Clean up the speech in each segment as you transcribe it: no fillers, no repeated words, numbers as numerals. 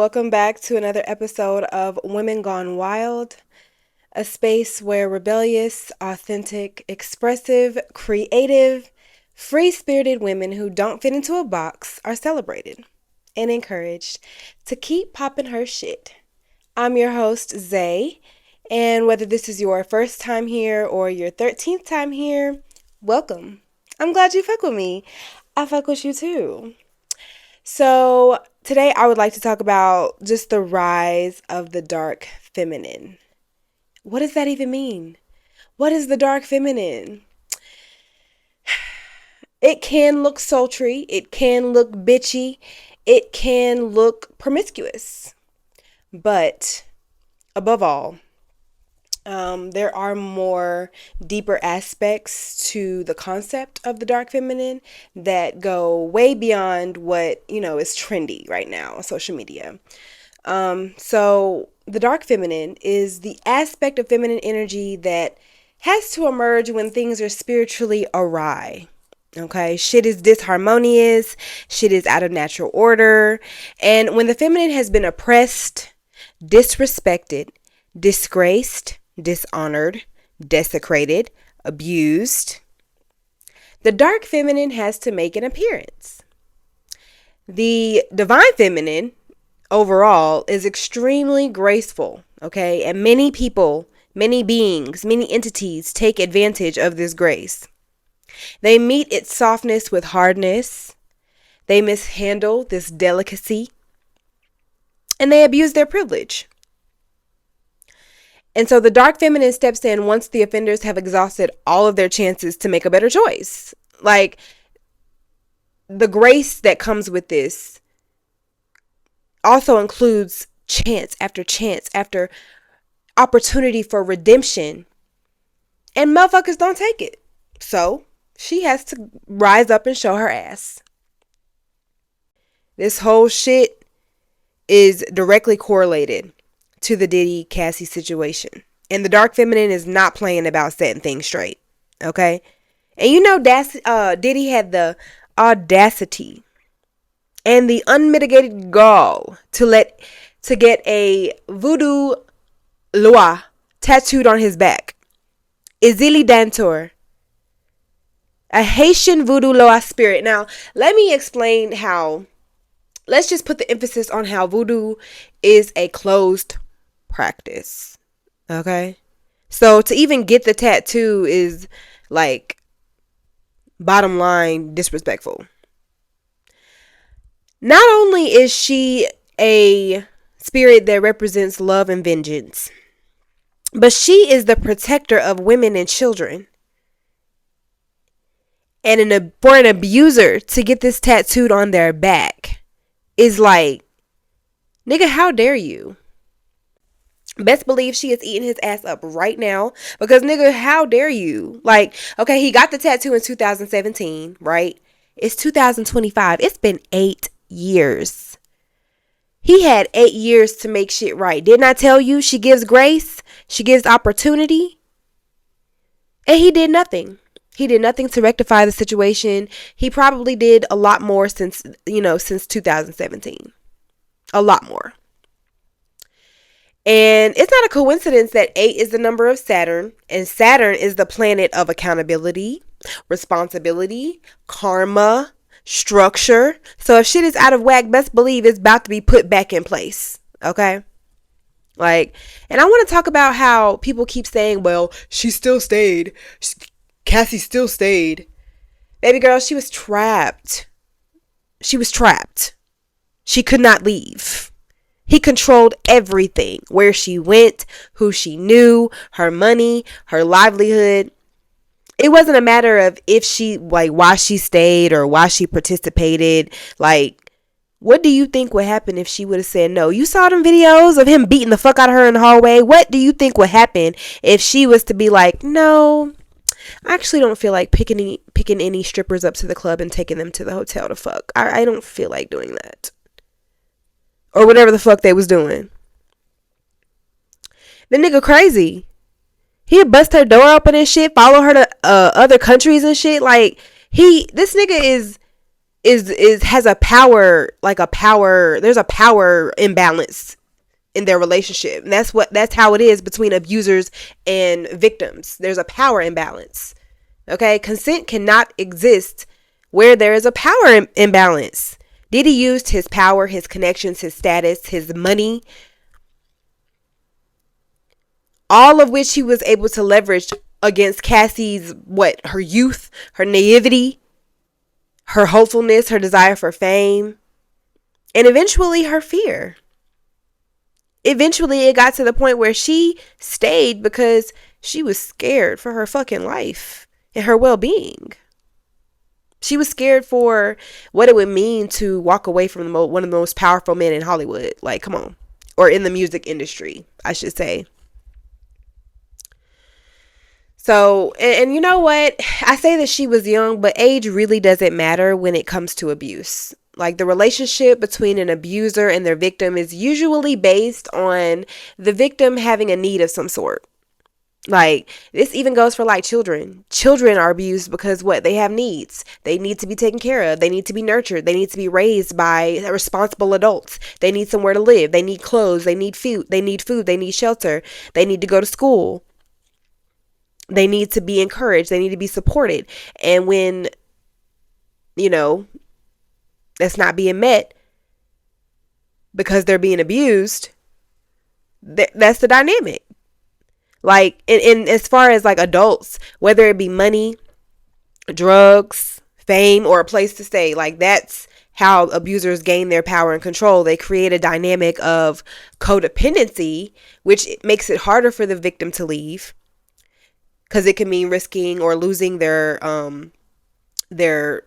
Welcome back to another episode of Women Gone Wild, a space where rebellious, authentic, expressive, creative, free-spirited women who don't fit into a box are celebrated and encouraged to keep popping her shit. I'm your host, Zae, and whether this is your first time here or your 13th time here, welcome. I'm glad you fuck with me. I fuck with you too. So today I would like to talk about just the rise of the dark feminine. What does that even mean? What is the dark feminine? It can look sultry. It can look bitchy. It can look promiscuous. But above all, there are more deeper aspects to the concept of the dark feminine that go way beyond what, is trendy right now on social media. So the dark feminine is the aspect of feminine energy that has to emerge when things are spiritually awry. Okay, shit is disharmonious, shit is out of natural order, and when the feminine has been oppressed, disrespected, disgraced, dishonored, desecrated, abused, the dark feminine has to make an appearance. The divine feminine overall is extremely graceful, okay? And many people, many beings, many entities take advantage of this grace. They meet its softness with hardness. They mishandle this delicacy. And they abuse their privilege. And so the dark feminine steps in once the offenders have exhausted all of their chances to make a better choice. Like, the grace that comes with this also includes chance after opportunity for redemption. And motherfuckers don't take it. So she has to rise up and show her ass. This whole shit is directly correlated to the Diddy Cassie situation. And the dark feminine is not playing about setting things straight. Okay? And Diddy had the audacity and the unmitigated gall to get a voodoo loa tattooed on his back. Izili Dantor. A Haitian voodoo loa spirit. Now, let me explain how. Let's just put the emphasis on how voodoo is a closed practice. Okay? So to even get the tattoo is like bottom line disrespectful. Not only is she a spirit that represents love and vengeance, but she is the protector of women and children. And for an abuser to get this tattooed on their back is like, nigga, how dare you? Best believe she is eating his ass up right now because, nigga, how dare you? Like, okay, he got the tattoo in 2017, right? It's 2025. It's been 8 years. He had 8 years to make shit right. Didn't I tell you she gives grace? She gives opportunity. And he did nothing. He did nothing to rectify the situation. He probably did a lot more since 2017. A lot more. And it's not a coincidence that 8 is the number of Saturn, and Saturn is the planet of accountability, responsibility, karma, structure. So if shit is out of whack, best believe it's about to be put back in place. Okay? Like, and I want to talk about how people keep saying, well, she still stayed. Cassie still stayed. Baby girl, she was trapped. She was trapped. She could not leave. He controlled everything. Where she went, who she knew, her money, her livelihood. It wasn't a matter of why she stayed or why she participated. Like, what do you think would happen if she would have said no? You saw them videos of him beating the fuck out of her in the hallway. What do you think would happen if she was to be like, no, I actually don't feel like picking any strippers up to the club and taking them to the hotel to fuck. I don't feel like doing that. Or whatever the fuck they was doing. The nigga crazy. He'd bust her door open and shit, follow her to other countries and shit. Like, this nigga is is has a power, there's a power imbalance in their relationship. And that's how it is between abusers and victims. There's a power imbalance. Okay? Consent cannot exist where there is a power imbalance. Diddy used his power, his connections, his status, his money, all of which he was able to leverage against Cassie's, her youth, her naivety, her hopefulness, her desire for fame, and eventually her fear. Eventually it got to the point where she stayed because she was scared for her fucking life and her well-being. She was scared for what it would mean to walk away from one of the most powerful men in Hollywood. Like, come on. Or in the music industry, I should say. So, and you know what? I say that she was young, but age really doesn't matter when it comes to abuse. Like, the relationship between an abuser and their victim is usually based on the victim having a need of some sort. Like, this even goes for like children. Children are abused because they have needs. They need to be taken care of. They need to be nurtured. They need to be raised by responsible adults. They need somewhere to live. They need clothes. They need food. They need food. They need shelter. They need to go to school. They need to be encouraged. They need to be supported. And when, that's not being met because they're being abused, that's the dynamic. Like, in as far as like adults, whether it be money, drugs, fame, or a place to stay, like, that's how abusers gain their power and control. They create a dynamic of codependency, which makes it harder for the victim to leave, because it can mean risking or losing their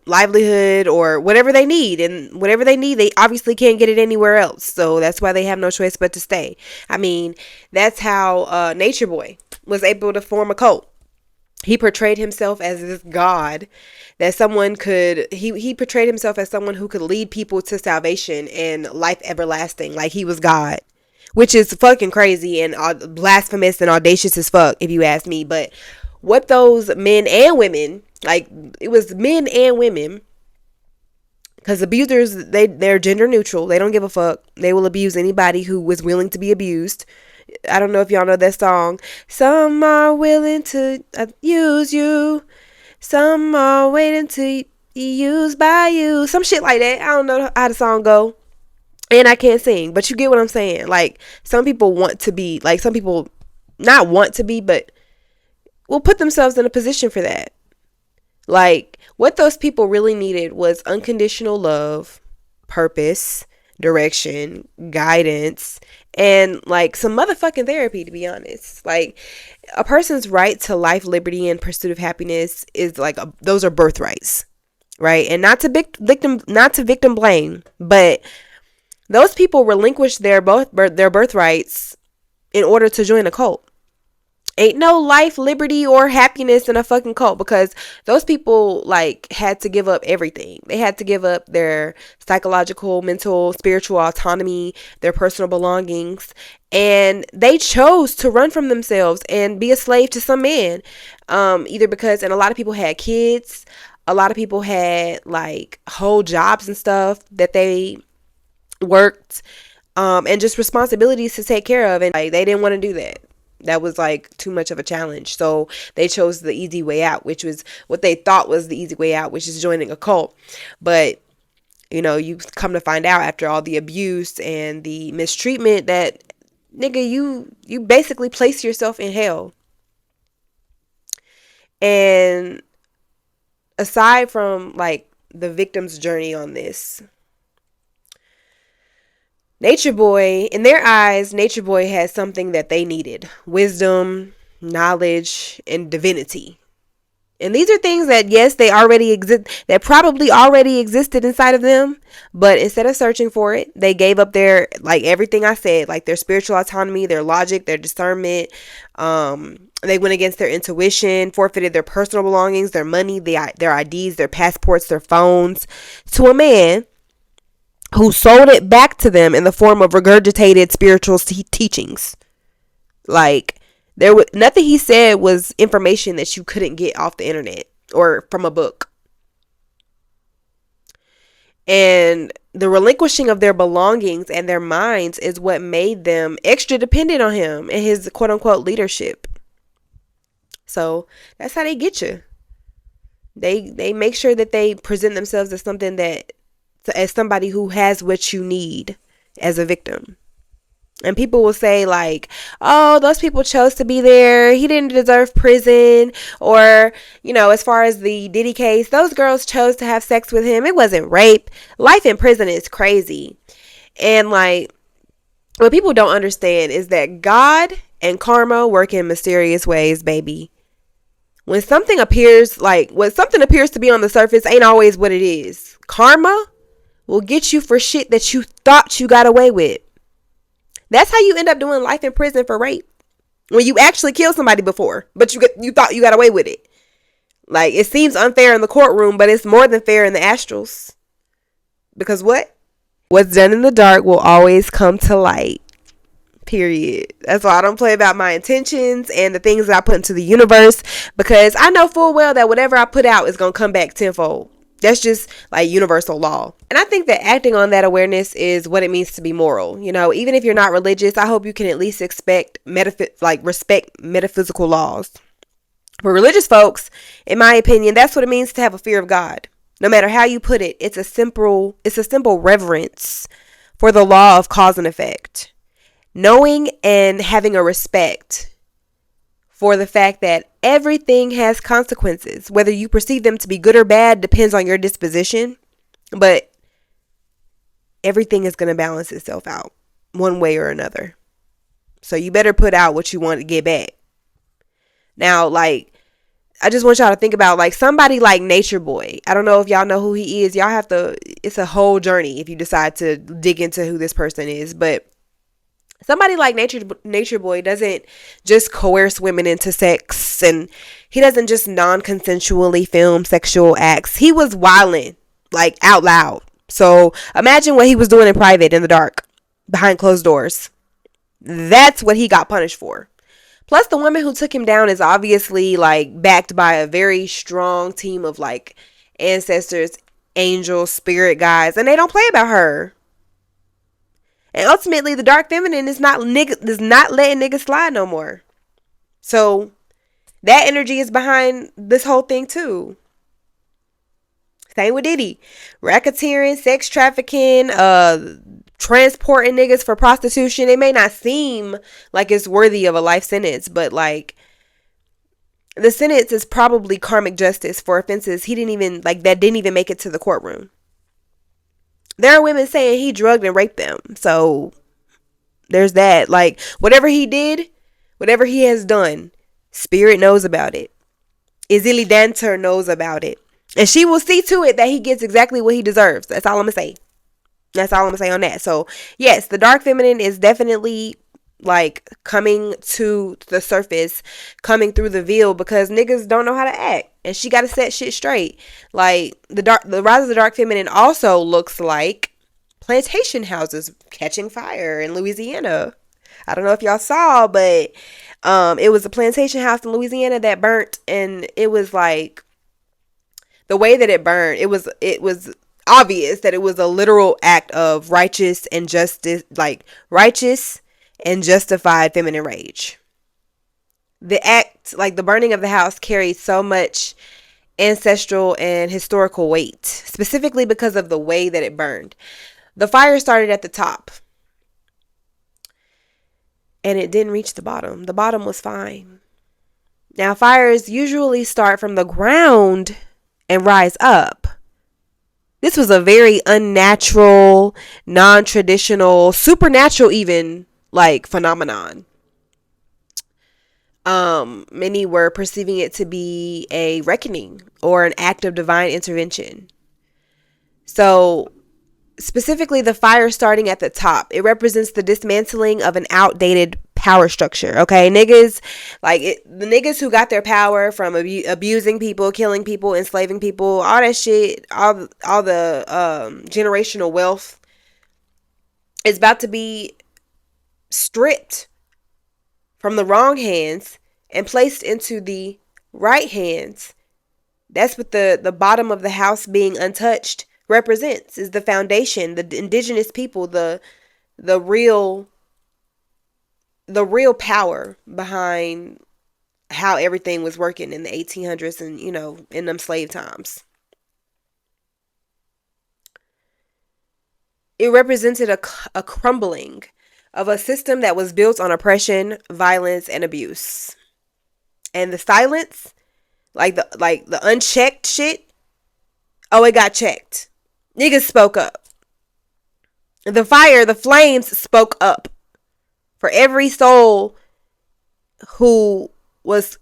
livelihood or whatever they need. And whatever they need, they obviously can't get it anywhere else. So that's why they have no choice but to stay. I mean, that's how Nature Boy was able to form a cult. He portrayed himself as this god that someone could, he portrayed himself as someone who could lead people to salvation and life everlasting. Like, he was God, which is fucking crazy and blasphemous and audacious as fuck, if you ask me. But what those men and women, like, it was men and women, because abusers, they're gender neutral. They don't give a fuck. They will abuse anybody who was willing to be abused. I don't know if y'all know that song. Some are willing to use you. Some are waiting to be used by you. Some shit like that. I don't know how the song go. And I can't sing, but you get what I'm saying. Like, some people want to be, like, some people not want to be, but will put themselves in a position for that. Like, what those people really needed was unconditional love, purpose, direction, guidance, and like some motherfucking therapy, to be honest. Like, a person's right to life, liberty, and pursuit of happiness is like those are birthrights, right? And not to victim blame, but those people relinquished their birthrights in order to join a cult. Ain't no life, liberty, or happiness in a fucking cult, because those people like had to give up everything. They had to give up their psychological, mental, spiritual autonomy, their personal belongings, and they chose to run from themselves and be a slave to some man. Either because, and a lot of people had kids, a lot of people had like whole jobs and stuff that they worked, and just responsibilities to take care of, and like they didn't want to do that. That was like too much of a challenge. So they chose the easy way out, which was what they thought was the easy way out, which is joining a cult. But, you come to find out after all the abuse and the mistreatment that, nigga, you basically place yourself in hell. And aside from like the victim's journey on this, Nature Boy, in their eyes, Nature Boy had something that they needed: wisdom, knowledge, and divinity. And these are things that, yes, they already exist, that probably already existed inside of them. But instead of searching for it, they gave up their, like everything I said, like their spiritual autonomy, their logic, their discernment. They went against their intuition, forfeited their personal belongings, their money, their IDs, their passports, their phones, to a man who sold it back to them in the form of regurgitated spiritual teachings. Like, there was nothing he said was information that you couldn't get off the internet or from a book. And the relinquishing of their belongings and their minds is what made them extra dependent on him and his quote unquote leadership. So that's how they get you. They make sure that they present themselves as something that, as somebody who has what you need as a victim. And people will say like, oh, those people chose to be there. He didn't deserve prison. Or, as far as the Diddy case, those girls chose to have sex with him. It wasn't rape. Life in prison is crazy. And like, what people don't understand is that God and karma work in mysterious ways, baby. When something appears to be on the surface ain't always what it is. Karma will get you for shit that you thought you got away with. That's how you end up doing life in prison for rape. When you actually killed somebody before, but you thought you got away with it. Like, it seems unfair in the courtroom, but it's more than fair in the astrals. Because what? What's done in the dark will always come to light. Period. That's why I don't play about my intentions and the things that I put into the universe, because I know full well that whatever I put out is going to come back tenfold. That's just like universal law. And I think that acting on that awareness is what it means to be moral. Even if you're not religious, I hope you can at least respect metaphysical laws. For religious folks, in my opinion, that's what it means to have a fear of God. No matter how you put it, it's a simple reverence for the law of cause and effect. Knowing and having a respect for the fact that everything has consequences. Whether you perceive them to be good or bad depends on your disposition. But everything is going to balance itself out one way or another. So you better put out what you want to get back. Now, like, I just want y'all to think about like somebody like Nature Boy. I don't know if y'all know who he is. Y'all have to, it's a whole journey if you decide to dig into who this person is. But somebody like Nature Boy doesn't just coerce women into sex, and he doesn't just non-consensually film sexual acts. He was wilding, like, out loud. So imagine what he was doing in private, in the dark, behind closed doors. That's what he got punished for. Plus, the woman who took him down is obviously, like, backed by a very strong team of, like, ancestors, angels, spirit guides, and they don't play about her. And ultimately, the dark feminine is not letting niggas slide no more. So that energy is behind this whole thing too. Same with Diddy. Racketeering, sex trafficking, transporting niggas for prostitution. It may not seem like it's worthy of a life sentence, but like the sentence is probably karmic justice for offenses that didn't even make it to the courtroom. There are women saying he drugged and raped them. So there's that. Like, whatever he did, whatever he has done, Spirit knows about it. Izili Dancer knows about it. And she will see to it that he gets exactly what he deserves. That's all I'm going to say. That's all I'm going to say on that. So, yes, the dark feminine is definitely like coming to the surface, coming through the veil, because niggas don't know how to act, and she got to set shit straight. Like the rise of the dark feminine also looks like plantation houses catching fire in Louisiana. I don't know if y'all saw, but it was a plantation house in Louisiana that burnt, and it was like the way that it burned, it was obvious that it was a literal act of righteous and justified feminine rage. The act, like the burning of the house, carried so much ancestral and historical weight, specifically because of the way that it burned. The fire started at the top, and it didn't reach the bottom. The bottom was fine. Now, fires usually start from the ground and rise up. This was a very unnatural, non-traditional, supernatural even, like, phenomenon. Many were perceiving it to be a reckoning or an act of divine intervention. So, specifically the fire starting at the top, it represents the dismantling of an outdated power structure. Okay, niggas, the niggas who got their power from abusing people, killing people, enslaving people, all that shit, all the generational wealth is about to be stripped from the wrong hands and placed into the right hands. That's with the bottom of the house being untouched, represents, is the foundation, the indigenous people, the real power behind how everything was working in the 1800s and, in them slave times. It represented a crumbling of a system that was built on oppression, violence, and abuse. And the silence, like the unchecked shit, oh, it got checked. Niggas spoke up. The fire, the flames spoke up for every soul who was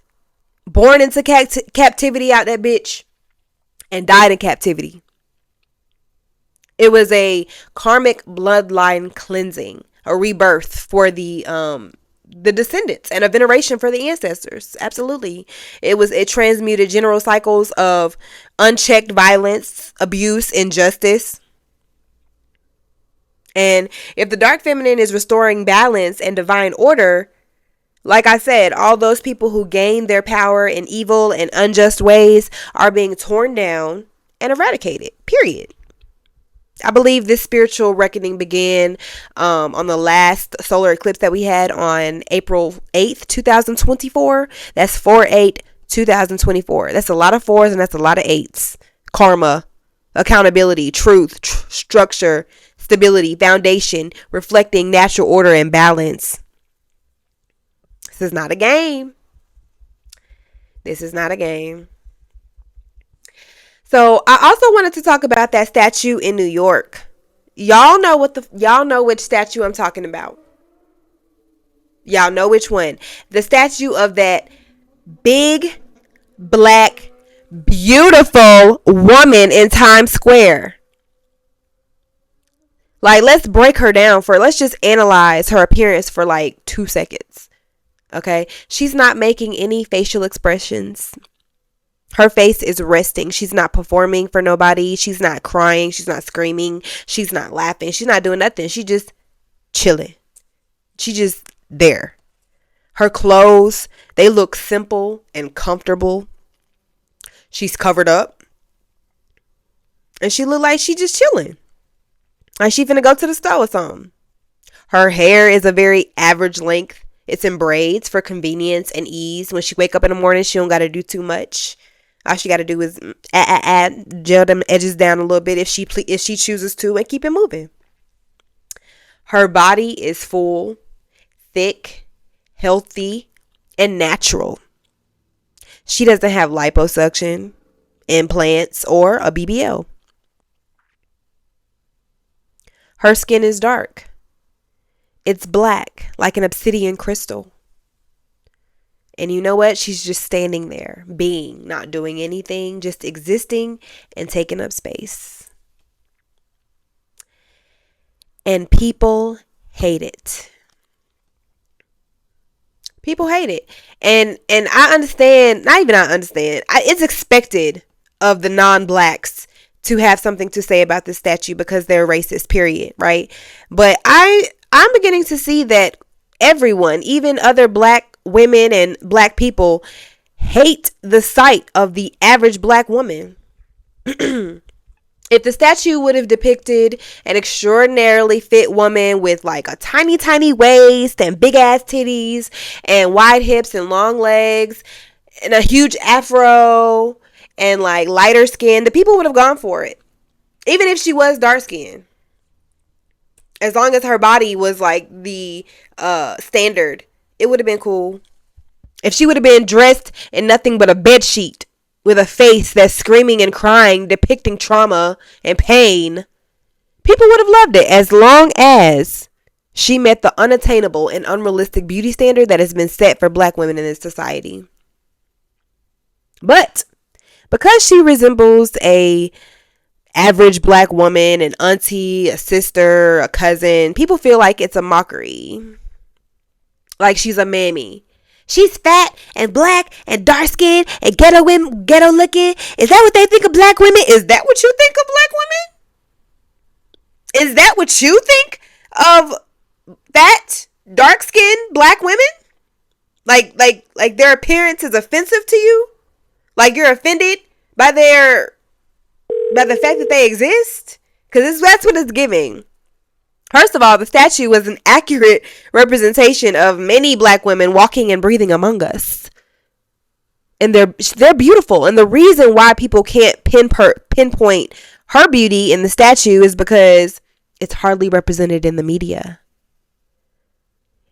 born into captivity out that bitch and died in captivity. It was a karmic bloodline cleansing, a rebirth for the descendants and a veneration for the ancestors. Absolutely. It transmuted general cycles of unchecked violence, abuse, injustice. And if the dark feminine is restoring balance and divine order, like I said, all those people who gained their power in evil and unjust ways are being torn down and eradicated. Period. I believe this spiritual reckoning began on the last solar eclipse that we had on April 8th, 2024. That's 4/8/2024. That's a lot of 4s and that's a lot of 8s. Karma, accountability, truth, structure, stability, foundation, reflecting natural order and balance. This is not a game. This is not a game. So I also wanted to talk about that statue in New York. Y'all know which statue I'm talking about. Y'all know which one. The statue of that big, black, beautiful woman in Times Square. Like, let's break her down let's just analyze her appearance for like 2 seconds. Okay? She's not making any facial expressions. Her face is resting. She's not performing for nobody. She's not crying. She's not screaming. She's not laughing. She's not doing nothing. She just chilling. She just there. Her clothes, they look simple and comfortable. She's covered up. And she look like she just chilling. Like she finna go to the store or something. Her hair is a very average length. It's in braids for convenience and ease. When she wake up in the morning, she don't got to do too much. All she got to do is gel them edges down a little bit if she chooses to, and keep it moving. Her body is full, thick, healthy, and natural. She doesn't have liposuction, implants, or a BBL. Her skin is dark. It's black, like an obsidian crystal. And you know what? She's just standing there, being, not doing anything, just existing and taking up space. And people hate it. People hate it. And I understand, not even I understand, it's expected of the non-blacks to have something to say about this statue because they're racist, period, right? But I'm beginning to see that everyone, even other black women and black people, hate the sight of the average black woman. If the statue would have depicted an extraordinarily fit woman with like a tiny, tiny waist and big ass titties and wide hips and long legs and a huge afro and like lighter skin, the people would have gone for it. Even if she was dark skinned. As long as her body was like the standard, it would have been cool. If she would have been dressed in nothing but a bed sheet with a face that's screaming and crying, depicting trauma and pain, people would have loved it, as long as she met the unattainable and unrealistic beauty standard that has been set for black women in this society. But because she resembles a average black woman, an auntie, a sister, a cousin, people feel like it's a mockery. Like she's a mammy. She's fat and black and dark skinned and ghetto looking. Is that what they think of black women? Is that what you think of black women? Is that what you think of fat, dark skinned black women? Like their appearance is offensive to you? Like you're offended by their by the fact that they exist? Because that's what it's giving. First of all, the statue was an accurate representation of many black women walking and breathing among us. And they're beautiful. And the reason why people can't pinpoint her beauty in the statue is because it's hardly represented in the media.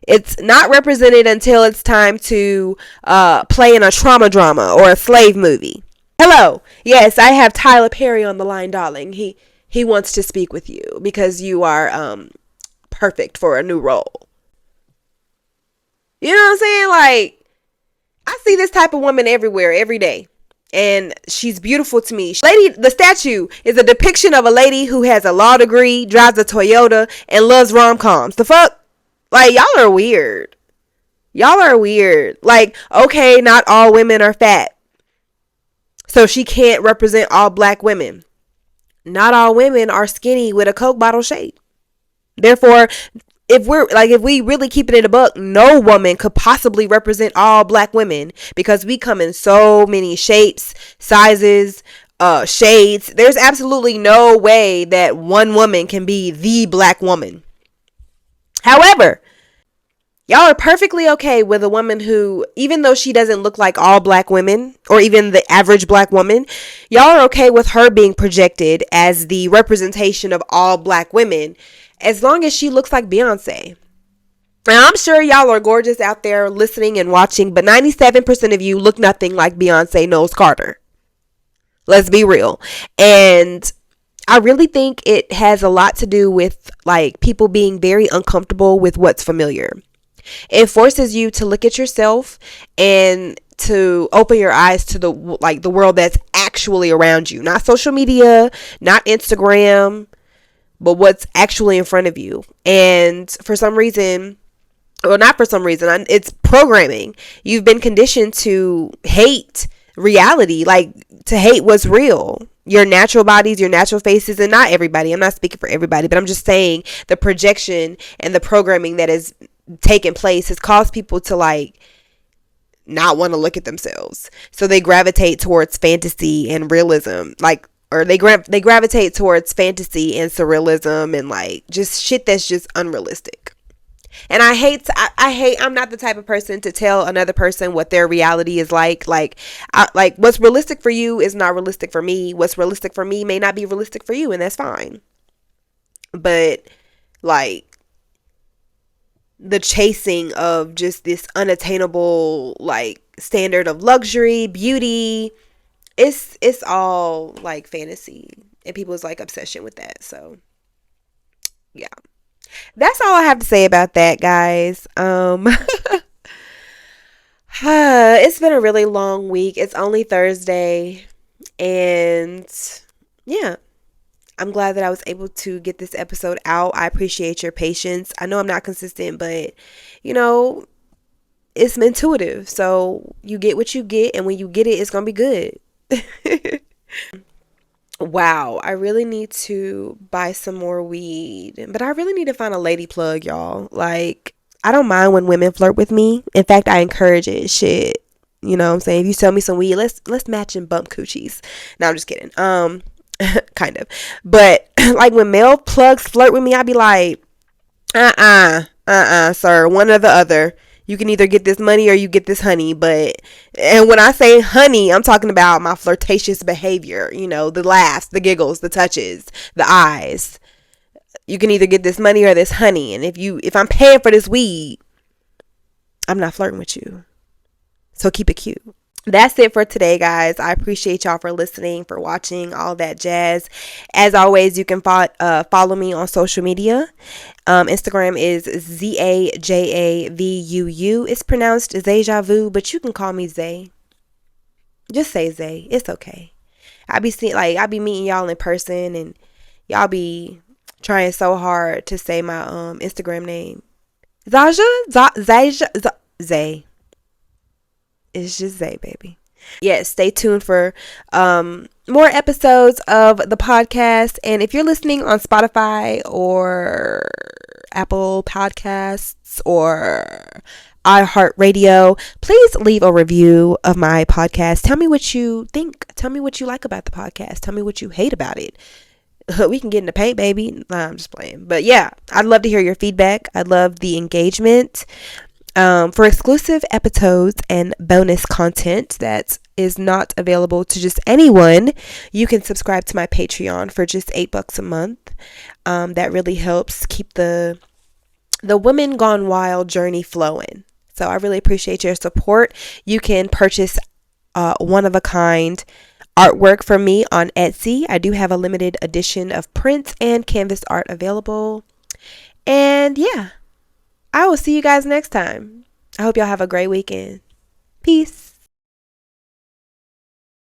It's not represented until it's time to play in a trauma drama or a slave movie. Hello. Yes, I have Tyler Perry on the line, darling. He wants to speak with you because you are perfect for a new role. You know what I'm saying? Like, I see this type of woman everywhere, every day. And she's beautiful to me. The statue is a depiction of a lady who has a law degree, drives a Toyota, and loves rom-coms. The fuck? Like, y'all are weird. Y'all are weird. Like, okay, not all women are fat, so she can't represent all black women. Not all women are skinny with a Coke bottle shape. Therefore, if we really keep it in a buck, no woman could possibly represent all black women because we come in so many shapes, sizes, shades. There's absolutely no way that one woman can be the black woman. However, y'all are perfectly okay with a woman who, even though she doesn't look like all black women or even the average black woman, y'all are okay with her being projected as the representation of all black women as long as she looks like Beyonce. And I'm sure y'all are gorgeous out there listening and watching, but 97% of you look nothing like Beyonce Knowles Carter. Let's be real. And I really think it has a lot to do with like people being very uncomfortable with what's familiar. It forces you to look at yourself and to open your eyes to the world that's actually around you. Not social media, not Instagram, but what's actually in front of you. And for some reason, or not for some reason, it's programming. You've been conditioned to hate reality, like to hate what's real. Your natural bodies, your natural faces, and not everybody. I'm not speaking for everybody, but I'm just saying the projection and the programming that has taken place has caused people to like not want to look at themselves. So they gravitate towards fantasy and realism, or they gravitate towards fantasy and surrealism and like just shit that's just unrealistic. And I'm not the type of person to tell another person what their reality is like. Like what's realistic for you is not realistic for me. What's realistic for me may not be realistic for you, and that's fine. But like the chasing of just this unattainable like standard of luxury, beauty, it's all like fantasy, and people's like obsession with that. So yeah. That's all I have to say about that, guys. It's been a really long week. It's only Thursday. And yeah, I'm glad that I was able to get this episode out. I appreciate your patience. I know I'm not consistent, but you know, it's intuitive. So you get what you get, and when you get it, it's going to be good. Wow, I really need to buy some more weed, but I really need to find a lady plug, y'all. Like, I don't mind when women flirt with me. In fact, I encourage it. Shit, you know what I'm saying? If you sell me some weed, let's match and bump coochies. No, I'm just kidding. Kind of. But like when male plugs flirt with me, I'd be like, sir, one or the other. You can either get this money or you get this honey. And when I say honey, I'm talking about my flirtatious behavior. You know, the laughs, the giggles, the touches, the eyes. You can either get this money or this honey. And if I'm paying for this weed, I'm not flirting with you. So keep it cute. That's it for today, guys. I appreciate y'all for listening, for watching, all that jazz. As always, you can follow me on social media. Instagram is Zajavuu. It's pronounced Zajavuu, but you can call me Zae. Just say Zae. It's okay. I be meeting y'all in person, and y'all be trying so hard to say my Instagram name. Zae. It's just Zae, baby. Yes, stay tuned for more episodes of the podcast. And if you're listening on Spotify or Apple Podcasts or iHeartRadio. Please leave a review of my podcast. Tell me what you think. Tell me what you like about the podcast. Tell me what you hate about it. We can get in the paint, baby. Nah, I'm just playing. But yeah, I'd love to hear your feedback. I love the engagement. For exclusive episodes and bonus content that is not available to just anyone, you can subscribe to my Patreon for just $8 a month. That really helps keep the Women Gone Wild journey flowing. So I really appreciate your support. You can purchase one-of-a-kind artwork from me on Etsy. I do have a limited edition of prints and canvas art available. And yeah, I will see you guys next time. I hope y'all have a great weekend. Peace.